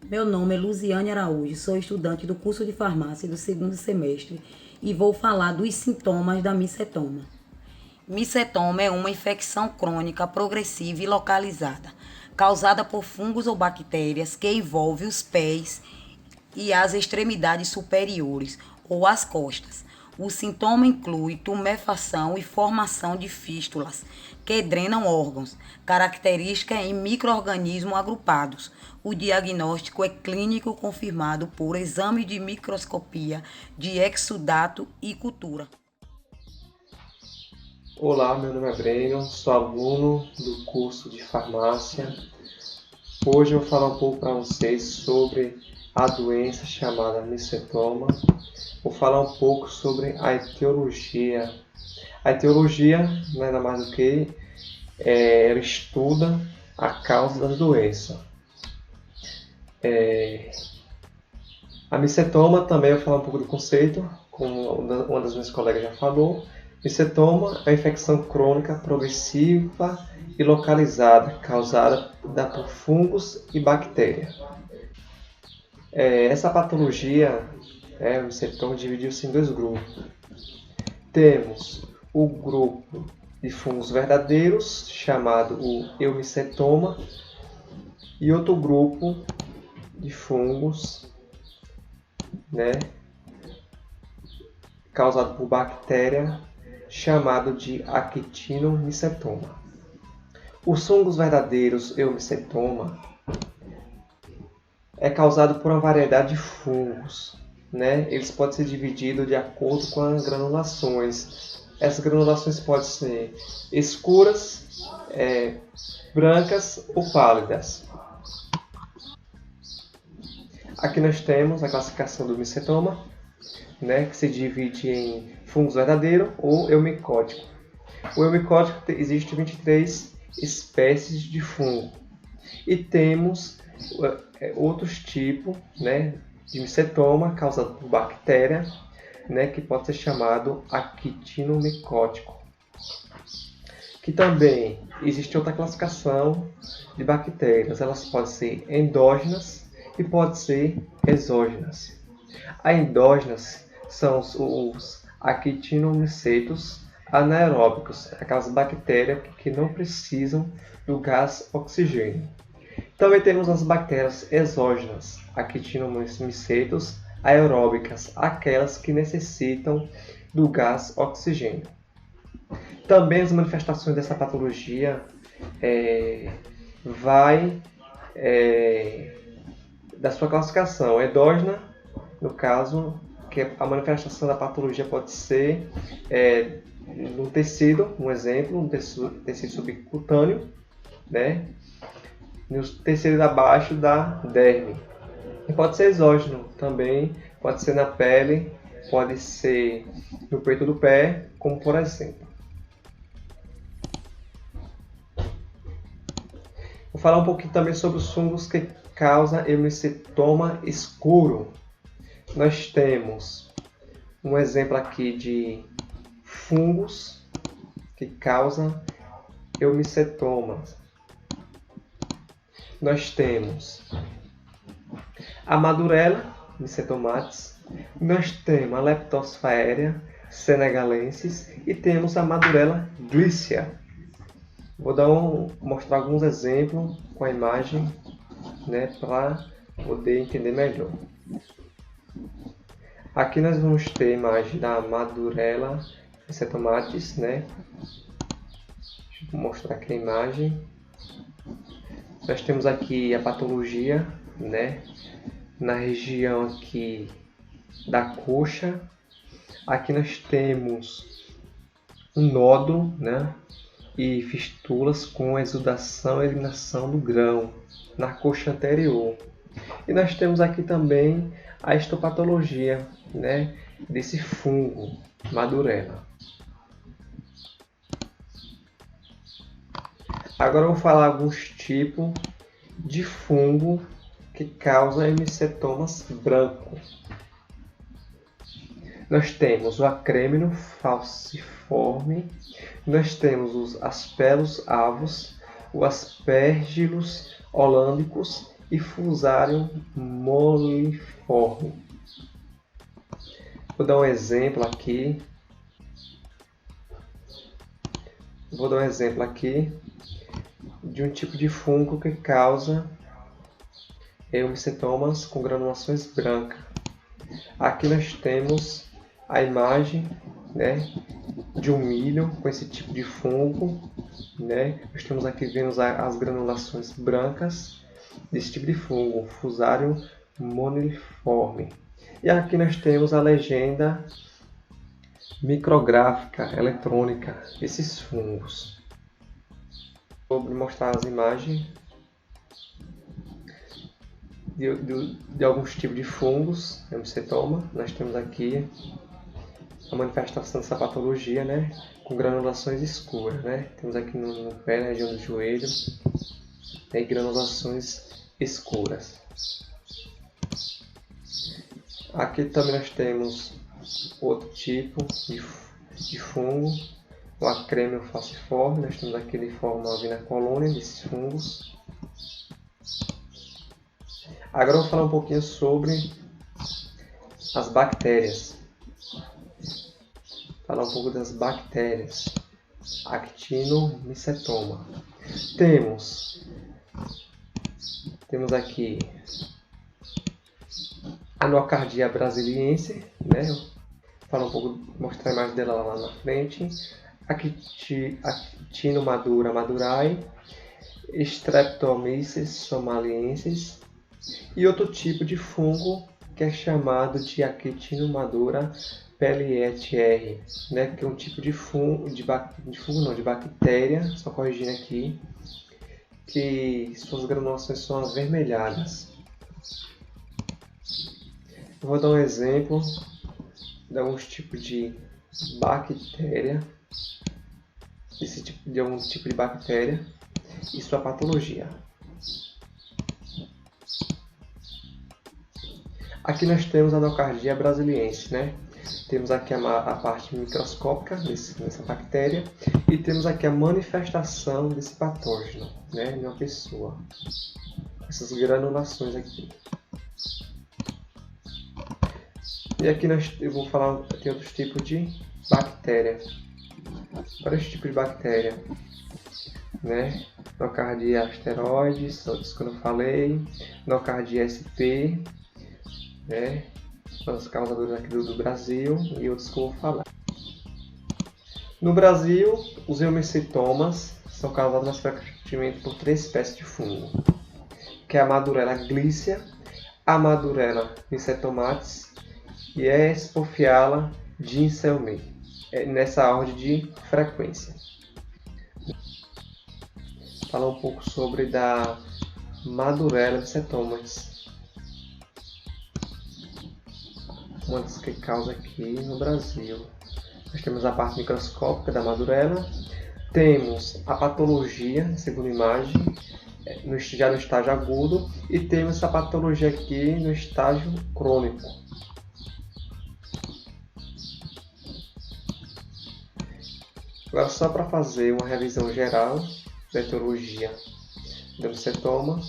Meu nome é Luziane Araújo, sou estudante do curso de farmácia do segundo semestre e vou falar dos sintomas da micetoma. Micetoma é uma infecção crônica progressiva e localizada, causada por fungos ou bactérias que envolve os pés e as extremidades superiores ou as costas. O sintoma inclui tumefação e formação de fístulas que drenam órgãos, característica em micro-organismos agrupados. O diagnóstico é clínico confirmado por exame de microscopia de exudato e cultura. Olá, meu nome é Breno, sou aluno do curso de farmácia. Hoje eu vou falar um pouco para vocês sobre a doença chamada micetoma. Vou falar um pouco sobre a etiologia. A etiologia nada mais do que ela estuda a causa da doença. A micetoma também eu vou falar um pouco do conceito, como uma das minhas colegas já falou. Micetoma é uma infecção crônica progressiva e localizada, causada por fungos e bactérias. Essa patologia, o micetoma, dividiu-se em dois grupos. Temos o grupo de fungos verdadeiros, chamado o eumicetoma, e outro grupo de fungos, causado por bactéria, chamado de actinomicetoma. Os fungos verdadeiros eumicetoma é causado por uma variedade de fungos. Eles podem ser divididos de acordo com as granulações. Essas granulações podem ser escuras, brancas ou pálidas. Aqui nós temos a classificação do micetoma, que se divide em fungos verdadeiros ou eumicótico. O eumicótico existe 23 espécies de fungo. E temos outros tipos de micetoma causado por bactéria, que pode ser chamado actinomicótico. Que também existe outra classificação de bactérias. Elas podem ser endógenas e podem ser exógenas. As endógenas são os actinomicetos anaeróbicos, aquelas bactérias que não precisam do gás oxigênio. Também temos as bactérias exógenas, actinomicetos aeróbicas, aquelas que necessitam do gás oxigênio. Também as manifestações dessa patologia da sua classificação endógena, no caso, que a manifestação da patologia pode ser no tecido, um exemplo, no tecido subcutâneo, no tecido abaixo da derme. E pode ser exógeno também, pode ser na pele, pode ser no peito do pé, como por exemplo. Vou falar um pouquinho também sobre os fungos que causam eumicetoma escuro. Nós temos um exemplo aqui de fungos que causam eumicetomas. Nós temos a Madurella micetomatis, nós temos a Leptosphaeria senegalensis e temos a Madurella glycia. Vou mostrar alguns exemplos com a imagem, para poder entender melhor. Aqui nós vamos ter a imagem da Madurella micetomatis, Deixa eu mostrar aqui a imagem. Nós temos aqui a patologia, na região aqui da coxa. Aqui nós temos um nódulo, e fístulas com exudação e eliminação do grão na coxa anterior. E nós temos aqui também a histopatologia, desse fungo Madurella. Agora eu vou falar alguns tipos de fungo que causam hemicetomas brancos. Nós temos o Acremino falciforme, nós temos os Aspergillus avos, o Aspergillus hollandicus e Fusarium moliforme. Vou dar um exemplo aqui. De um tipo de fungo que causa eumicetomas com granulações brancas. Aqui nós temos a imagem, né, de um milho com esse tipo de fungo, né? Nós estamos aqui vendo as granulações brancas desse tipo de fungo, Fusarium moliforme. E aqui nós temos a legenda micrográfica eletrônica desses fungos. Vou mostrar as imagens de alguns tipos de fungos, eumicetoma. Nós temos aqui a manifestação dessa patologia, né, com granulações escuras, né? Temos aqui no pé, na região do joelho, né, granulações escuras. Aqui também nós temos outro tipo de fungo, o Acremio falciforme. Nós temos aqui de forma alvina colônia desses fungos. Agora eu vou falar um pouquinho sobre as bactérias. Falar um pouco das bactérias. Actinomycetoma. Temos aqui a Nocardia brasiliense, né? Falar um pouco, mostrar a imagem dela lá na frente. Actinomadura madurae, Streptomyces somaliensis e outro tipo de fungo que é chamado de Actinomadura pellietieri, né? Que é um tipo de bactéria, só corrigindo aqui, que suas granulações são avermelhadas. Eu vou dar um exemplo de alguns tipos de bactéria, de algum tipo de bactéria e sua patologia. Aqui nós temos a Nocardia brasiliense, né? Temos aqui a parte microscópica dessa bactéria e temos aqui a manifestação desse patógeno, né, em uma pessoa. Essas granulações aqui. E aqui eu vou falar de outros tipos de bactéria. Para esse tipo de bactéria, né? Nocardia asteroides, outros que eu não falei, Nocardia sp, né? São os causadores aqui do Brasil e outros que eu vou falar. No Brasil, os eumicetomas são causados mais frequentemente por 3 espécies de fungo, que é a Madurella glícia, a Madurella mycetomatis e a Espophiala ginselmi, nessa ordem de frequência. Falar um pouco sobre da Madurella mycetomatis, uma das que causa aqui no Brasil. Nós temos a parte microscópica da Madurella, temos a patologia, segunda imagem, já no estágio agudo, e temos essa patologia aqui no estágio crônico. Agora, só para fazer uma revisão geral da etiologia do mycetoma,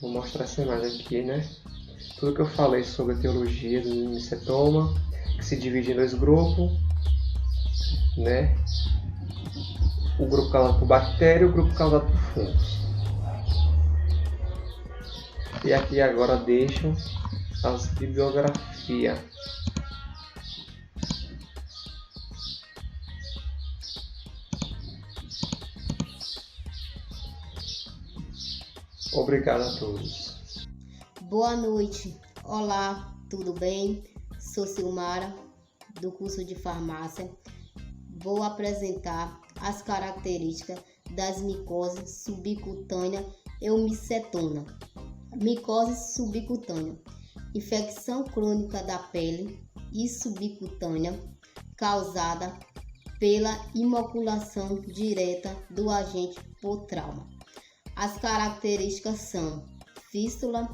vou mostrar essa imagem aqui, né? Tudo que eu falei sobre a etiologia do mycetoma, que se divide em 2 grupos, né? O grupo causado por bactéria e o grupo causado por fungos. E aqui agora deixo as bibliografias. Obrigado a todos. Boa noite. Olá, tudo bem? Sou Silmara, do curso de farmácia. Vou apresentar as características das micoses subcutâneas eumicetona. Micose subcutânea, infecção crônica da pele e subcutânea causada pela inoculação direta do agente por trauma. As características são fístula,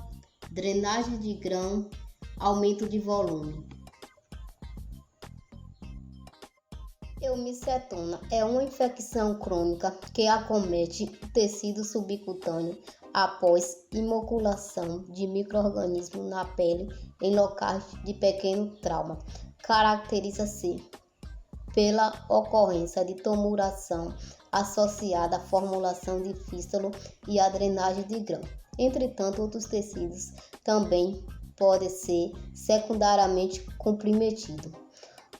drenagem de grão, aumento de volume. Eumicetona é uma infecção crônica que acomete o tecido subcutâneo após inoculação de micro-organismos na pele em locais de pequeno trauma. Caracteriza-se pela ocorrência de tumulação associada à formulação de fístula e à drenagem de grão. Entretanto, outros tecidos também podem ser secundariamente comprometidos.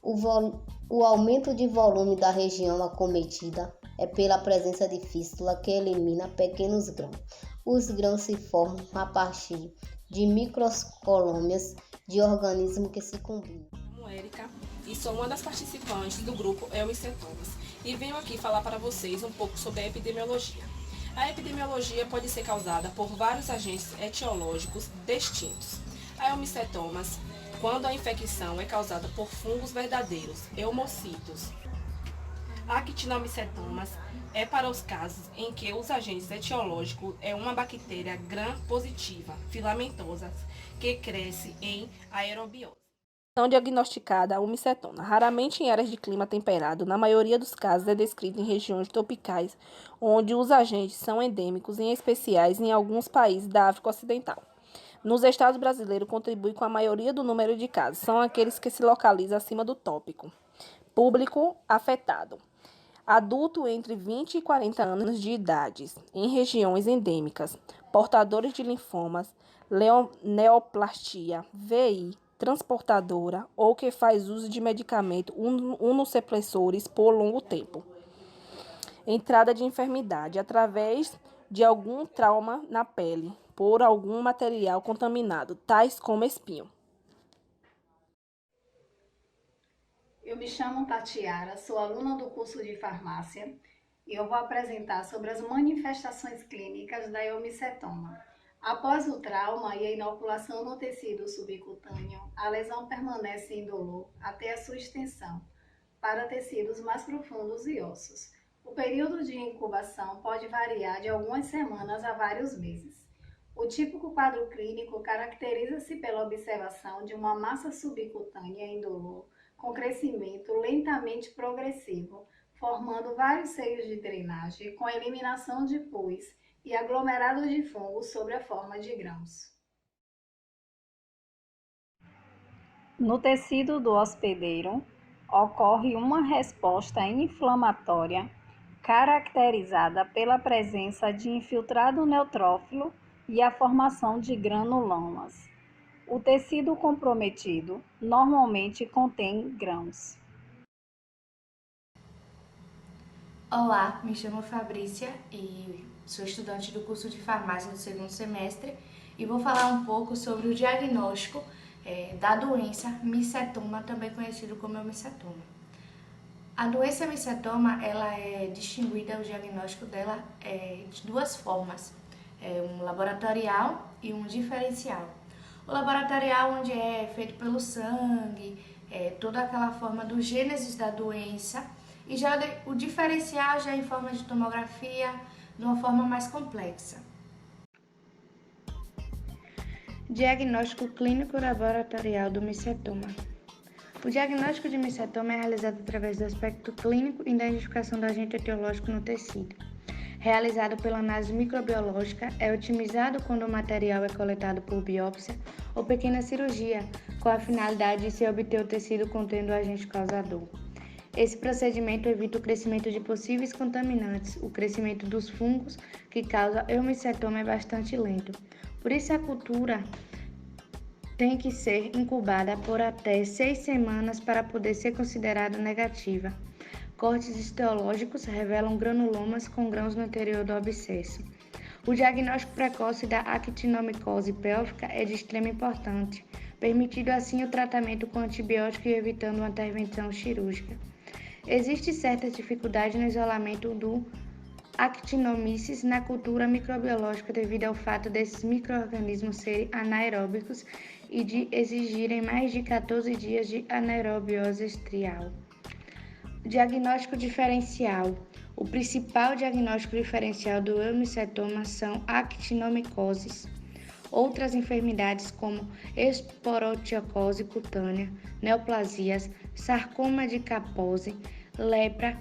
O aumento de volume da região acometida é pela presença de fístula que elimina pequenos grãos. Os grãos se formam a partir de microcolônias de organismos que se combinam. Sou Érica e sou uma das participantes do grupo Eumicetomas e venho aqui falar para vocês um pouco sobre a epidemiologia. A epidemiologia pode ser causada por vários agentes etiológicos distintos. A eumicetomas, quando a infecção é causada por fungos verdadeiros, eumocitos. A actinomicetomas é para os casos em que os agentes etiológicos é uma bactéria gram-positiva, filamentosa, que cresce em aerobiose. Não diagnosticada a umicetona, raramente em áreas de clima temperado, na maioria dos casos é descrita em regiões tropicais, onde os agentes são endêmicos, em especiais em alguns países da África Ocidental. Nos estados brasileiros, contribui com a maioria do número de casos, são aqueles que se localizam acima do tópico. Público afetado: adulto entre 20 e 40 anos de idade, em regiões endêmicas, portadores de linfomas, neoplastia, VI, transportadora ou que faz uso de medicamentos imunossupressores por longo tempo. Entrada de enfermidade através de algum trauma na pele, por algum material contaminado, tais como espinho. Eu me chamo Tatiara, sou aluna do curso de farmácia e eu vou apresentar sobre as manifestações clínicas da eumicetoma. Após o trauma e a inoculação no tecido subcutâneo, a lesão permanece indolor até a sua extensão para tecidos mais profundos e ossos. O período de incubação pode variar de algumas semanas a vários meses. O típico quadro clínico caracteriza-se pela observação de uma massa subcutânea indolor com crescimento lentamente progressivo, formando vários seios de drenagem com eliminação de pus e aglomerados de fungos sob a forma de grãos. No tecido do hospedeiro, ocorre uma resposta inflamatória caracterizada pela presença de infiltrado neutrófilo e a formação de granulomas. O tecido comprometido normalmente contém grãos. Olá, me chamo Fabrícia e sou estudante do curso de farmácia do segundo semestre e vou falar um pouco sobre o diagnóstico da doença micetoma, também conhecido como eumicetoma. A doença micetoma, ela é distinguida, o diagnóstico dela de duas formas, um laboratorial e um diferencial. O laboratorial, onde é feito pelo sangue, toda aquela forma do gênesis da doença, e já o diferencial já é em forma de tomografia, de uma forma mais complexa. Diagnóstico clínico laboratorial do micetoma. O diagnóstico de micetoma é realizado através do aspecto clínico e da identificação do agente etiológico no tecido. Realizado pela análise microbiológica, é otimizado quando o material é coletado por biópsia ou pequena cirurgia, com a finalidade de se obter o tecido contendo o agente causador. Esse procedimento evita o crescimento de possíveis contaminantes. O crescimento dos fungos que causa eumicetoma é bastante lento. Por isso, a cultura tem que ser incubada por até 6 semanas para poder ser considerada negativa. Cortes histológicos revelam granulomas com grãos no interior do abscesso. O diagnóstico precoce da actinomicose pélvica é de extrema importância, permitindo assim o tratamento com antibiótico e evitando uma intervenção cirúrgica. Existe certa dificuldade no isolamento do actinomyces na cultura microbiológica devido ao fato desses micro-organismos serem anaeróbicos e de exigirem mais de 14 dias de anaerobiose estrial. Diagnóstico diferencial. O principal diagnóstico diferencial do eumicetoma são actinomicoses. Outras enfermidades como esporotiocose cutânea, neoplasias, sarcoma de Kaposi, lepra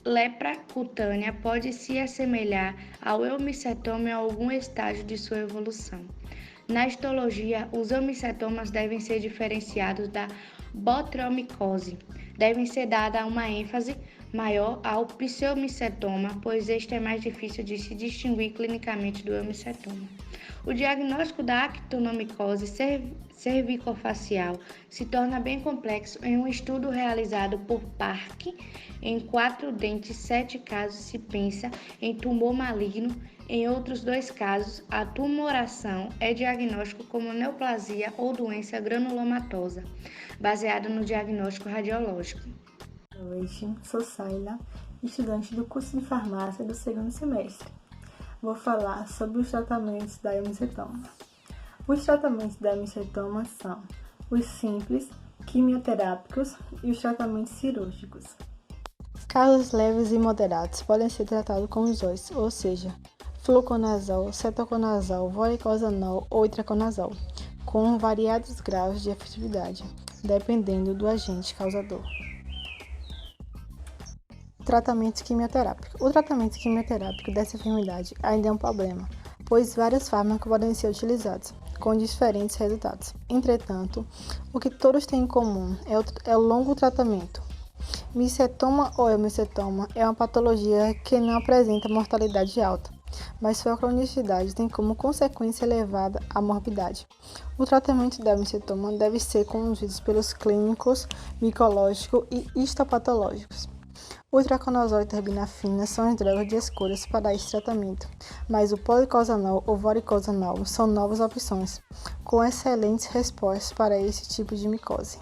lepra cutânea pode se assemelhar ao eumicetoma em algum estágio de sua evolução. Na histologia, os eumicetomas devem ser diferenciados da botromicose. Devem ser dada uma ênfase maior ao pseumicetoma, pois este é mais difícil de se distinguir clinicamente do eumicetoma. O diagnóstico da actinomicose cervicofacial se torna bem complexo em um estudo realizado por Park. Em 4 dentes, 7 casos se pensa em tumor maligno. Em outros 2 casos, a tumoração é diagnóstico como neoplasia ou doença granulomatosa, baseada no diagnóstico radiológico. Boa noite, sou Saila, estudante do curso de farmácia do 2º semestre. Vou falar sobre os tratamentos da eumicetoma. Os tratamentos da eumicetoma são os simples, quimioterápicos e os tratamentos cirúrgicos. Casos leves e moderados podem ser tratados com os dois, ou seja, fluconazol, cetoconazol, voriconazol ou itraconazol, com variados graus de efetividade, dependendo do agente causador. Tratamento quimioterápico. O tratamento quimioterápico dessa enfermidade ainda é um problema, pois vários fármacos podem ser utilizados, com diferentes resultados. Entretanto, o que todos têm em comum é o longo tratamento. Micetoma ou eumicetoma é uma patologia que não apresenta mortalidade alta, mas sua cronicidade tem como consequência elevada a morbidade. O tratamento da eumicetoma deve ser conduzido pelos clínicos, micológicos e histopatológicos. O itraconazol e terbinafina são as drogas de escolha para esse tratamento, mas o policonazol ou voriconazol são novas opções, com excelentes respostas para esse tipo de micose.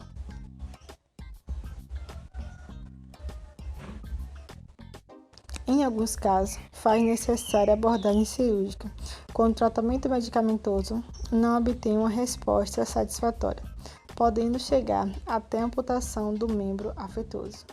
Em alguns casos, faz necessária abordagem cirúrgica, quando o tratamento medicamentoso não obtém uma resposta satisfatória, podendo chegar até a amputação do membro afetoso.